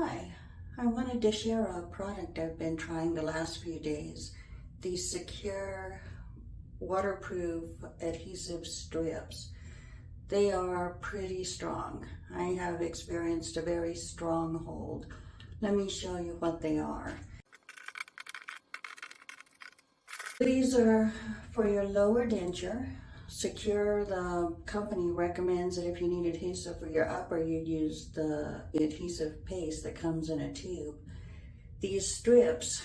Hi, I wanted to share a product I've been trying the last few days. These secure, waterproof adhesive strips. They are pretty strong. I have experienced a very strong hold. Let me show you what they are. These are for your lower denture. Secure, the company recommends that if you need adhesive for your upper, you use the adhesive paste that comes in a tube. These strips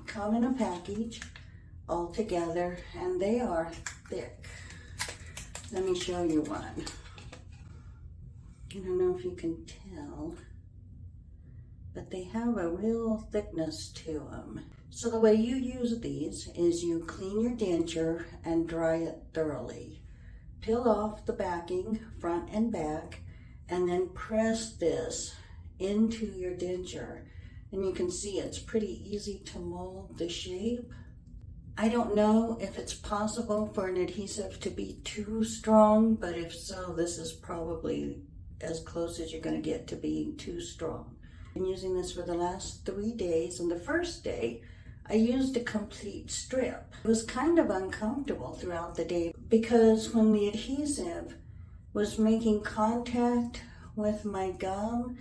come in a package all together, and they are thick. Let me show you one. I don't know if you can tell, but they have a real thickness to them. So the way you use these is you clean your denture and dry it thoroughly. Peel off the backing, front and back, and then press this into your denture. And you can see it's pretty easy to mold the shape. I don't know if it's possible for an adhesive to be too strong, but if so, this is probably as close as you're going to get to being too strong. I've been using this for the last 3 days, and the first day I used a complete strip. It was kind of uncomfortable throughout the day because when the adhesive was making contact with my gum,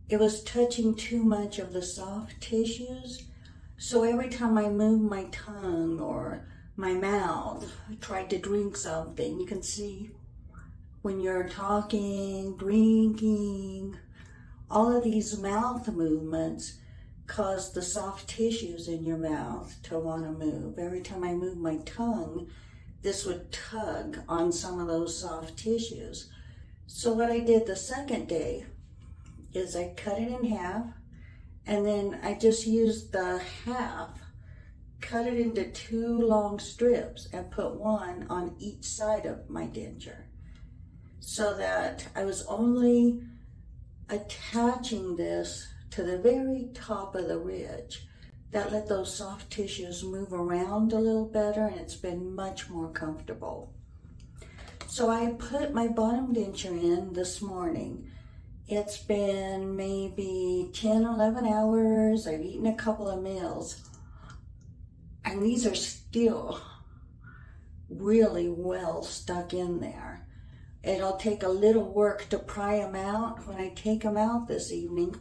it was touching too much of the soft tissues. So every time I moved my tongue or my mouth, I tried to drink something. You can see when you're talking, drinking, all of these mouth movements cause the soft tissues in your mouth to want to move. Every time I moved my tongue, this would tug on some of those soft tissues. So what I did the second day is I cut it in half, and then I just used the half, cut it into 2 long strips, and put one on each side of my denture, so that I was only attaching this to the very top of the ridge. That let those soft tissues move around a little better, and it's been much more comfortable. So I put my bottom denture in this morning. It's been maybe 10, 11 hours. I've eaten a couple of meals, and these are still really well stuck in there. It'll take a little work to pry them out. When I take them out this evening,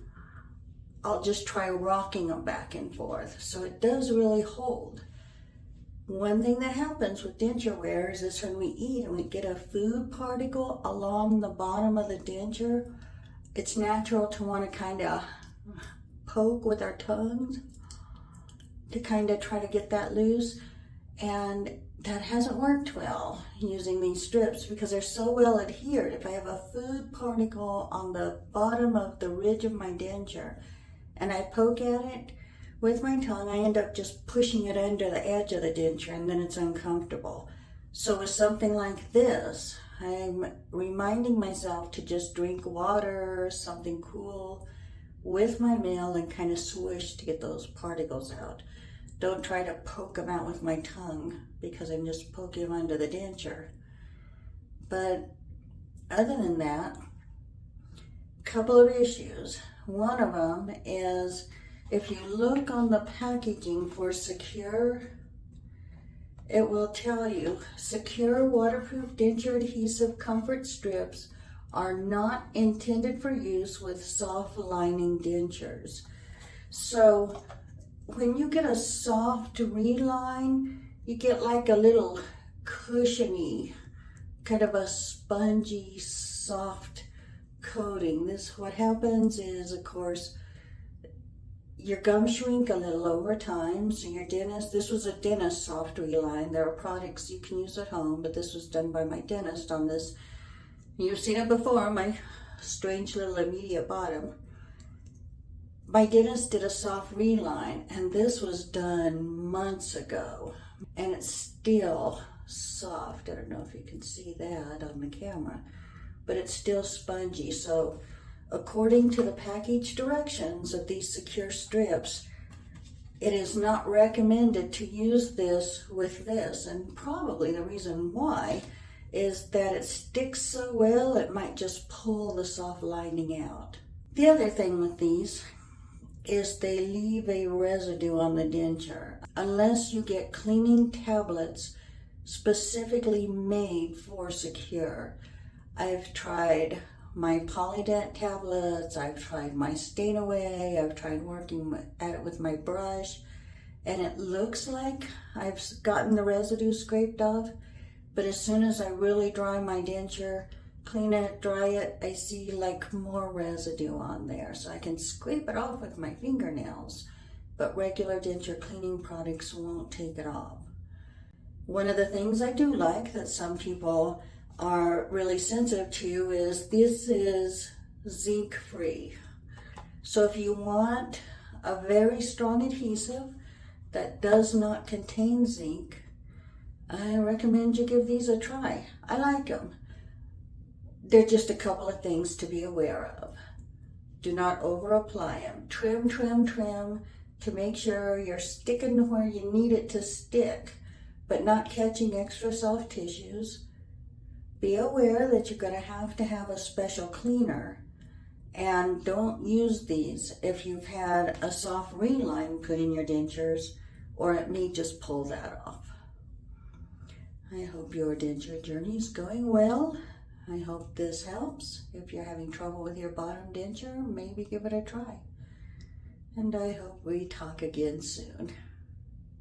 I'll just try rocking them back and forth. So it does really hold. One thing that happens with denture wearers is when we eat and we get a food particle along the bottom of the denture, it's natural to want to kind of poke with our tongues to kind of try to get that loose. And that hasn't worked well using these strips because they're so well adhered. If I have a food particle on the bottom of the ridge of my denture and I poke at it with my tongue, I end up just pushing it under the edge of the denture, and then it's uncomfortable. So with something like this, I'm reminding myself to just drink water or something cool with my meal and kind of swish to get those particles out. Don't try to poke them out with my tongue because I'm just poking them under the denture. But other than that, a couple of issues. One of them is if you look on the packaging for secure, it will tell you secure waterproof denture adhesive comfort strips are not intended for use with soft lining dentures. So when you get a soft reline, you get like a little cushiony, kind of a spongy, soft coating. What happens is, of course, your gums shrink a little over time. So your dentist, this was a dentist soft reline. There are products you can use at home, but this was done by my dentist on this. You've seen it before, my strange little immediate bottom. My dentist did a soft reline, and this was done months ago, and it's still soft. I don't know if you can see that on the camera, but it's still spongy. So according to the package directions of these secure strips, it is not recommended to use this with this, and probably the reason why is that it sticks so well it might just pull the soft lining out. The other thing with these is they leave a residue on the denture. Unless you get cleaning tablets specifically made for secure. I've tried my Polydent tablets, I've tried my Stain Away, I've tried working at it with my brush, and it looks like I've gotten the residue scraped off, but as soon as I really dry my denture, clean it, dry it, I see like more residue on there. So I can scrape it off with my fingernails, but regular denture cleaning products won't take it off. One of the things I do like that some people are really sensitive to is this is zinc free. So if you want a very strong adhesive that does not contain zinc, I recommend you give these a try. I like them. They're just a couple of things to be aware of. Do not over apply them. Trim, trim, trim to make sure you're sticking where you need it to stick, but not catching extra soft tissues. Be aware that you're going to have a special cleaner, and don't use these if you've had a soft reline put in your dentures, or it may just pull that off. I hope your denture journey is going well. I hope this helps. If you're having trouble with your bottom denture, maybe give it a try. And I hope we talk again soon.